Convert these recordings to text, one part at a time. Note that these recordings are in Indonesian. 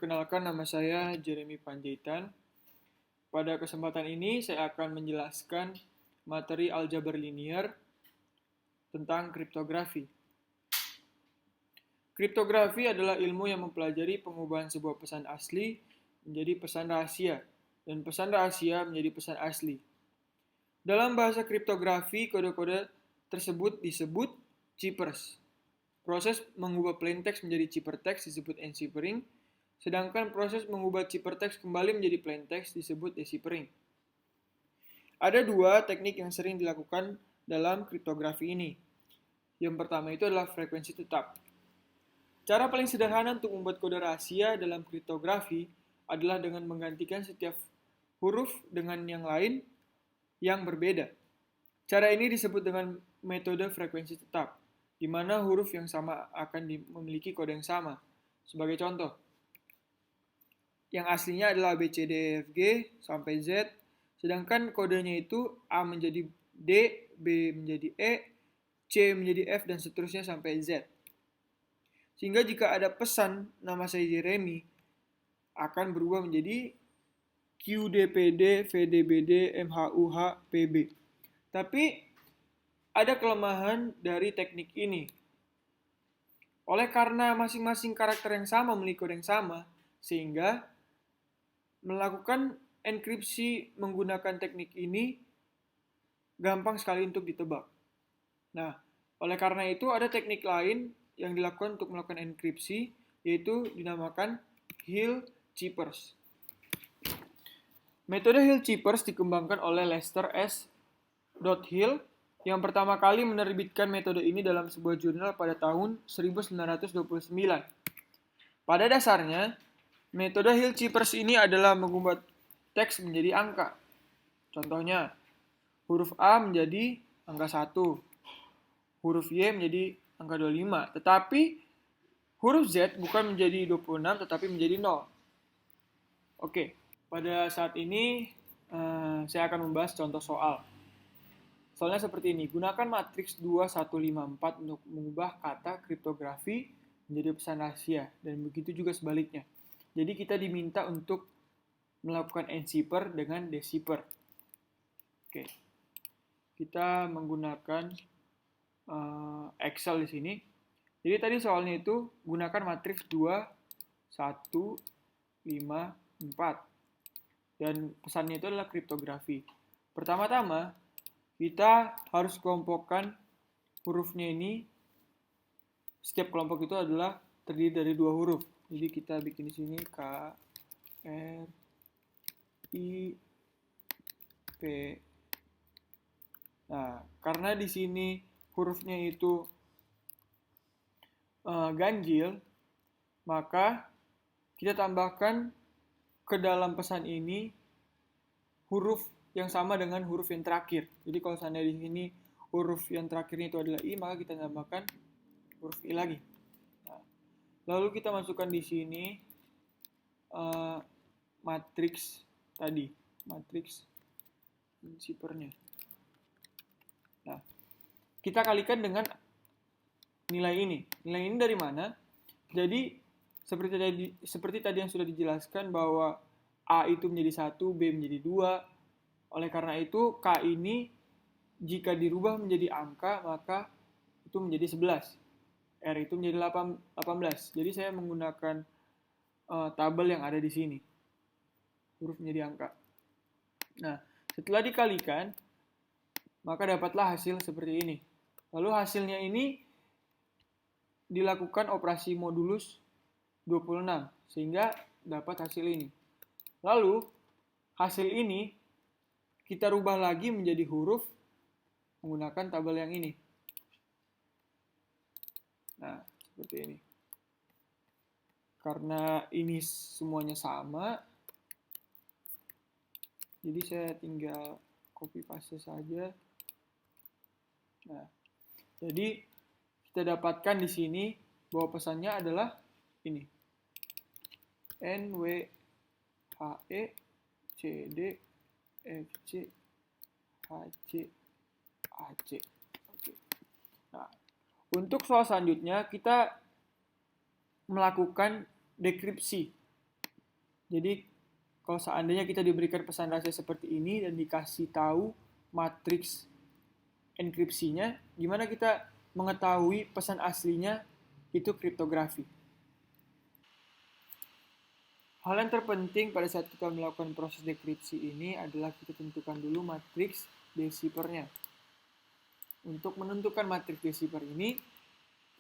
Perkenalkan, nama saya Jeremy Panjaitan. Pada kesempatan ini saya akan menjelaskan materi aljabar linear tentang kriptografi. Kriptografi adalah ilmu yang mempelajari pengubahan sebuah pesan asli menjadi pesan rahasia, dan pesan rahasia menjadi pesan asli. Dalam bahasa kriptografi, kode-kode tersebut disebut ciphers. Proses mengubah plain text menjadi ciphertext disebut enciphering, sedangkan proses mengubah ciphertext kembali menjadi plain text disebut deciphering. Ada dua teknik yang sering dilakukan dalam kriptografi ini. Yang pertama itu adalah frekuensi tetap. Cara paling sederhana untuk membuat kode rahasia dalam kriptografi adalah dengan menggantikan setiap huruf dengan yang lain yang berbeda. Cara ini disebut dengan metode frekuensi tetap, di mana huruf yang sama akan memiliki kode yang sama. Sebagai contoh, yang aslinya adalah B, C, D, E, F, G sampai Z, sedangkan kodenya itu A menjadi D, B menjadi E, C menjadi F, dan seterusnya sampai Z. Sehingga jika ada pesan nama saya Jeremy, akan berubah menjadi QDPD, VDBD, MHUH, PB. Tapi ada kelemahan dari teknik ini. Oleh karena masing-masing karakter yang sama memiliki kode yang sama, sehingga melakukan enkripsi menggunakan teknik ini gampang sekali untuk ditebak. Nah, oleh karena itu ada teknik lain yang dilakukan untuk melakukan enkripsi, yaitu dinamakan Hill ciphers. Metode Hill ciphers dikembangkan oleh Lester S. Hill yang pertama kali menerbitkan metode ini dalam sebuah jurnal pada tahun 1929. Pada dasarnya, metode Hill ciphers ini adalah mengubah teks menjadi angka. Contohnya, huruf A menjadi angka 1, huruf Y menjadi angka 25, tetapi huruf Z bukan menjadi 26 tetapi menjadi 0. Oke, pada saat ini saya akan membahas contoh soal. Soalnya seperti ini, gunakan matriks 2154 untuk mengubah kata kriptografi menjadi pesan rahasia, dan begitu juga sebaliknya. Jadi kita diminta untuk melakukan encipher dengan decipher. Oke, kita menggunakan Excel di sini. Jadi tadi soalnya itu gunakan matriks 2, 1, 5, 4. Dan pesannya itu adalah kriptografi. Pertama-tama, kita harus kelompokkan hurufnya ini. Setiap kelompok itu adalah terdiri dari 2 huruf. Jadi kita bikin di sini K, R, I, P. Nah, karena di sini hurufnya itu ganjil, maka kita tambahkan ke dalam pesan ini huruf yang sama dengan huruf yang terakhir. Jadi kalau seandainya di sini huruf yang terakhirnya itu adalah I, maka kita tambahkan huruf I lagi. Nah, lalu kita masukkan di sini matriks tadi, matriks enciphernya. Nah, kita kalikan dengan nilai ini. Nilai ini dari mana? Jadi seperti tadi yang sudah dijelaskan bahwa A itu menjadi 1, B menjadi 2. Oleh karena itu K ini jika dirubah menjadi angka maka itu menjadi 11. R itu menjadi 18. Jadi saya menggunakan tabel yang ada di sini. Huruf menjadi angka. Nah, setelah dikalikan maka dapatlah hasil seperti ini. Lalu hasilnya ini dilakukan operasi modulus 26 sehingga dapat hasil ini. Lalu hasil ini kita rubah lagi menjadi huruf menggunakan tabel yang ini. Nah, seperti ini. Karena ini semuanya sama, jadi saya tinggal copy paste saja. Nah, jadi kita dapatkan di sini bahwa pesannya adalah ini. N, W, H, E, C, D, F, C, H, C, A, C. Oke. Nah, untuk soal selanjutnya kita melakukan dekripsi. Jadi kalau seandainya kita diberikan pesan rahasia seperti ini dan dikasih tahu matriks enkripsinya, gimana kita mengetahui pesan aslinya itu kriptografi. Hal yang terpenting pada saat kita melakukan proses dekripsi ini adalah kita tentukan dulu matriks deciphernya. Untuk menentukan matriks decipher ini,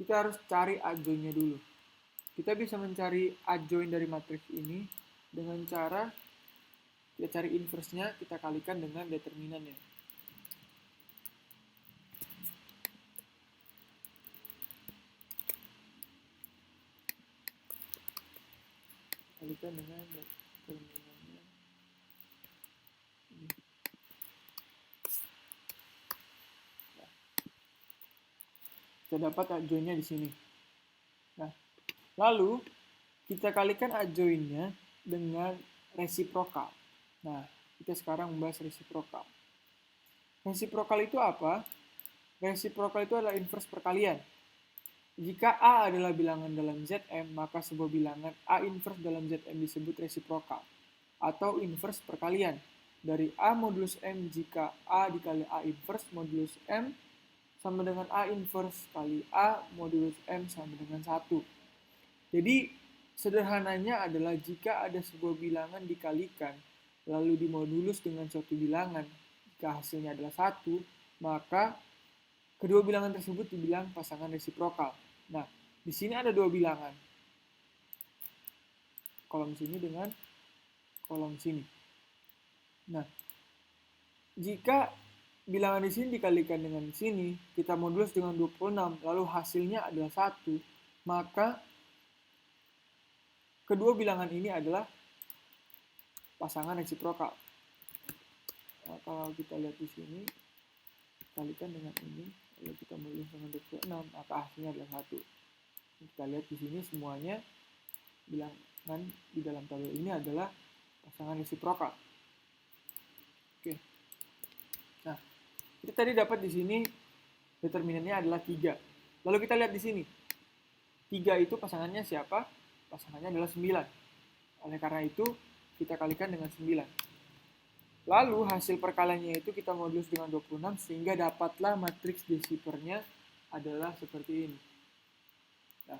kita harus cari adjoint-nya dulu. Kita bisa mencari adjoint dari matriks ini dengan cara kita cari inverse-nya, kita kalikan dengan determinannya. Kalikan dengan determinannya. Nah, kita dapat adjoint-nya di sini. Nah, lalu kita kalikan adjoint-nya dengan resiprokal. Nah, kita sekarang membahas resiprokal. Resiprokal itu apa? Resiprokal itu adalah inverse perkalian. Jika A adalah bilangan dalam Zm, maka sebuah bilangan A inverse dalam Zm disebut resiprokal atau inverse perkalian. Dari A modulus M jika A dikali A inverse modulus M sama dengan A inverse kali A modulus M sama dengan 1. Jadi sederhananya adalah jika ada sebuah bilangan dikalikan lalu dimodulus dengan suatu bilangan, jika hasilnya adalah 1, maka kedua bilangan tersebut dibilang pasangan resiprokal. Nah, di sini ada dua bilangan. Kolom sini dengan kolom sini. Nah, jika bilangan di sini dikalikan dengan sini, kita modulus dengan 26, lalu hasilnya adalah 1, maka kedua bilangan ini adalah pasangan resiprokal. Nah, kalau kita lihat di sini, kalikan dengan ini, lalu kita modulus dengan 26, maka hasilnya adalah 1. Kita lihat di sini semuanya bilangan di dalam tabel ini adalah pasangan resiprokal. Oke. Nah, kita tadi dapat di sini determinannya adalah 3. Lalu kita lihat di sini. 3 itu pasangannya siapa? Pasangannya adalah 9. Oleh karena itu, kita kalikan dengan 9. Lalu hasil perkaliannya itu kita modulus dengan 26 sehingga dapatlah matriks deciphernya adalah seperti ini. Nah,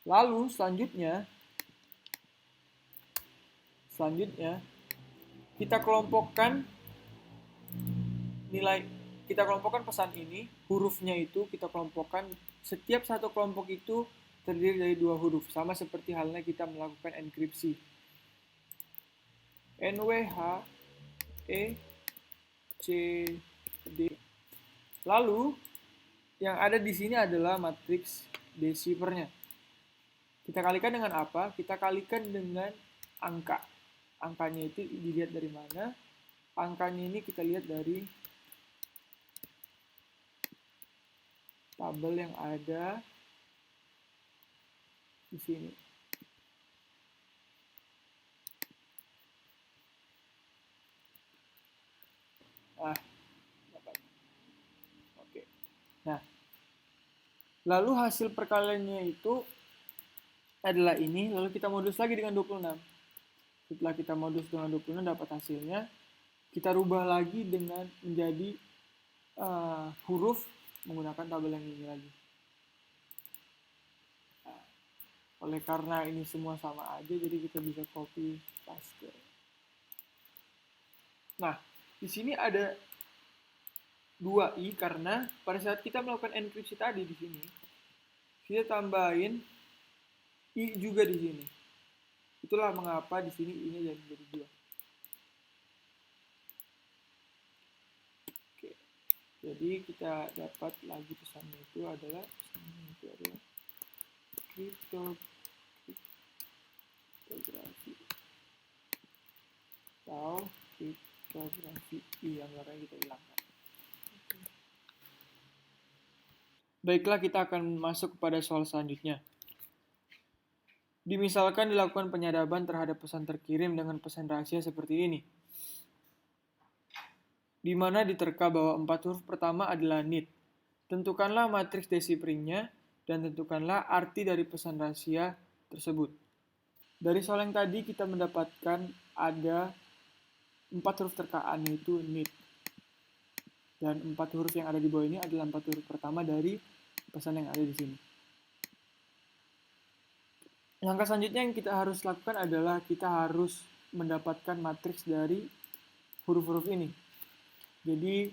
lalu selanjutnya kita kelompokkan pesan ini, hurufnya itu kita kelompokkan, setiap satu kelompok itu terdiri dari 2 huruf, sama seperti halnya kita melakukan enkripsi. NWH E, C, D. Lalu yang ada di sini adalah matriks deciphernya. Kita kalikan dengan apa? Kita kalikan dengan angka. Angkanya itu dilihat dari mana? Angkanya ini kita lihat dari tabel yang ada di sini. Oke. Nah, lalu hasil perkaliannya itu adalah ini, lalu kita modulus lagi dengan 26. Setelah kita modulus dengan 26 dapat hasilnya, kita rubah lagi dengan menjadi huruf menggunakan tabel yang ini lagi. Nah, oleh karena ini semua sama aja, jadi kita bisa copy paste. Nah, di sini ada 2i karena pada saat kita melakukan enkripsi tadi di sini, kita tambahin i juga di sini. Itulah mengapa di sini i-nya jadi 2. Oke. Jadi kita dapat lagi pesannya itu adalah kriptografi atau kriptografi yang warnanya kita hilangkan. Baiklah, kita akan masuk kepada soal selanjutnya. Dimisalkan dilakukan penyadapan terhadap pesan terkirim dengan pesan rahasia seperti ini, di mana diterka bahwa 4 huruf pertama adalah nit. Tentukanlah matriks decipheringnya dan tentukanlah arti dari pesan rahasia tersebut. Dari soal yang tadi kita mendapatkan ada 4 huruf terkaan, yaitu need. Dan 4 huruf yang ada di bawah ini adalah 4 huruf pertama dari pesan yang ada di sini. Langkah selanjutnya yang kita harus lakukan adalah kita harus mendapatkan matriks dari huruf-huruf ini. Jadi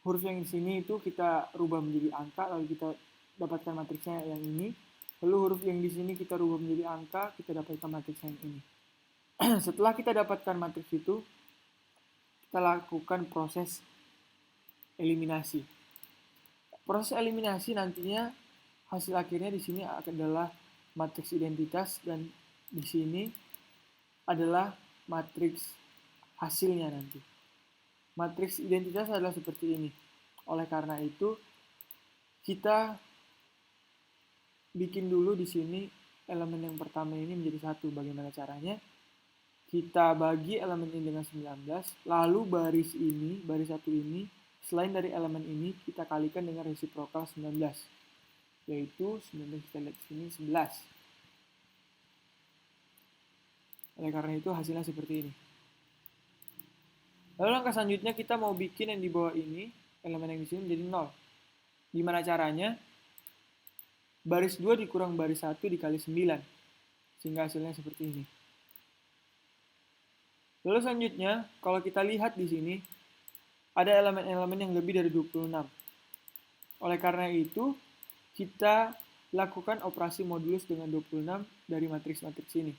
huruf yang di sini itu kita rubah menjadi angka, lalu kita dapatkan matriksnya yang ini. Lalu huruf yang di sini kita rubah menjadi angka, kita dapatkan matriks yang ini. Setelah kita dapatkan matriks itu, kita lakukan proses eliminasi. Proses eliminasi nantinya hasil akhirnya di sini adalah matriks identitas dan di sini adalah matriks hasilnya nanti. Matriks identitas adalah seperti ini. Oleh karena itu, kita bikin dulu di sini elemen yang pertama ini menjadi 1. Bagaimana caranya? Kita bagi elemen ini dengan 19, lalu baris ini, baris 1 ini, selain dari elemen ini, kita kalikan dengan resiprokal 19. Yaitu 19 kita lihat di sini 11. Oleh karena itu hasilnya seperti ini. Lalu langkah selanjutnya kita mau bikin yang di bawah ini, elemen yang di sini menjadi 0. Gimana caranya? Baris 2 dikurang baris 1 dikali 9. Sehingga hasilnya seperti ini. Lalu selanjutnya, kalau kita lihat di sini, ada elemen-elemen yang lebih dari 26. Oleh karena itu, kita lakukan operasi modulus dengan 26 dari matriks-matriks ini.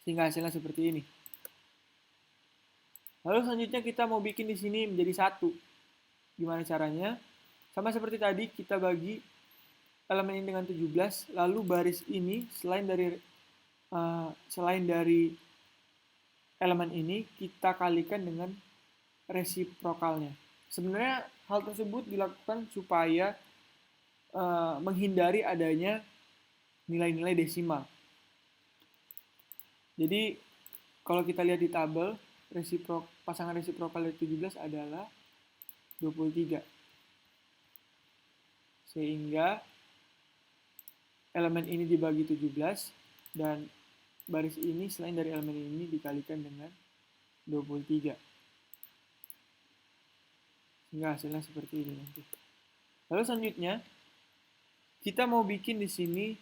Sehingga hasilnya seperti ini. Lalu selanjutnya kita mau bikin di sini menjadi 1. Gimana caranya? Sama seperti tadi, kita bagi elemen ini dengan 17, lalu baris ini selain dari elemen ini kita kalikan dengan resiprokalnya. Sebenarnya hal tersebut dilakukan supaya menghindari adanya nilai-nilai desimal. Jadi kalau kita lihat di tabel, pasangan resiprokal dari 17 adalah 23. Sehingga elemen ini dibagi 17 dan baris ini selain dari elemen ini dikalikan dengan 23. Sehingga hasilnya seperti ini nanti. Lalu selanjutnya kita mau bikin di sini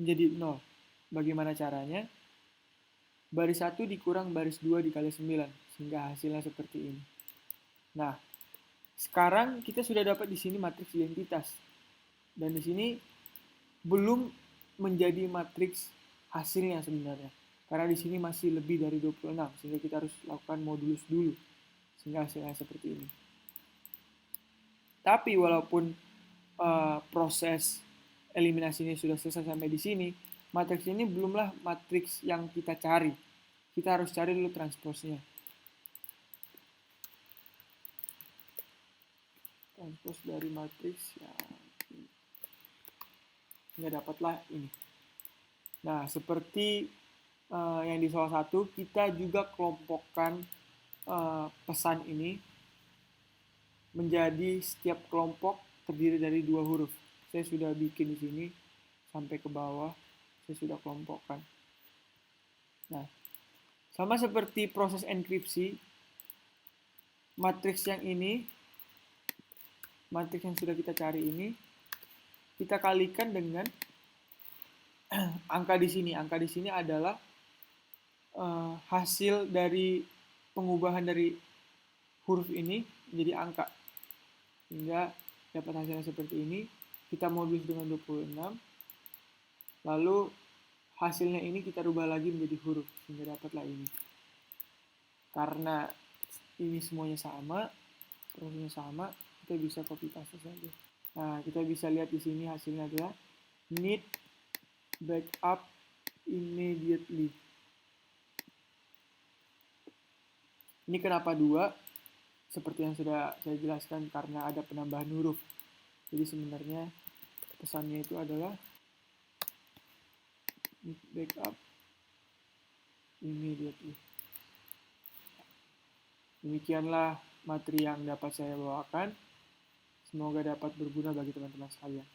menjadi 0. Bagaimana caranya? Baris 1 dikurang baris 2 dikali 9 sehingga hasilnya seperti ini. Nah, sekarang kita sudah dapat di sini matriks identitas. Dan di sini belum menjadi matriks hasilnya sebenarnya. Karena di sini masih lebih dari 26 sehingga kita harus lakukan modulus dulu sehingga hasilnya seperti ini. Tapi walaupun proses eliminasi ini sudah selesai sampai di sini, matriks ini belumlah matriks yang kita cari. Kita harus cari dulu transposnya. Transpos dari matriks ya ini. Nggak dapatlah ini. Nah, seperti yang di soal 1, kita juga kelompokkan pesan ini menjadi setiap kelompok terdiri dari 2 huruf. Saya sudah bikin di sini sampai ke bawah, saya sudah kelompokkan. Nah, sama seperti proses enkripsi, matriks yang ini, matriks yang sudah kita cari ini, kita kalikan dengan angka di sini. Angka di sini adalah hasil dari pengubahan dari huruf ini menjadi angka. Sehingga dapat hasilnya seperti ini. Kita modulus dengan 26. Lalu hasilnya ini kita rubah lagi menjadi huruf sehingga dapatlah ini. Karena ini semuanya sama, prosesnya sama, kita bisa copy paste saja. Nah, kita bisa lihat di sini hasilnya adalah need backup immediately. Ini kenapa 2? Seperti yang sudah saya jelaskan karena ada penambahan huruf. Jadi sebenarnya pesannya itu adalah need backup immediately. Demikianlah materi yang dapat saya bawakan. Semoga dapat berguna bagi teman-teman sekalian.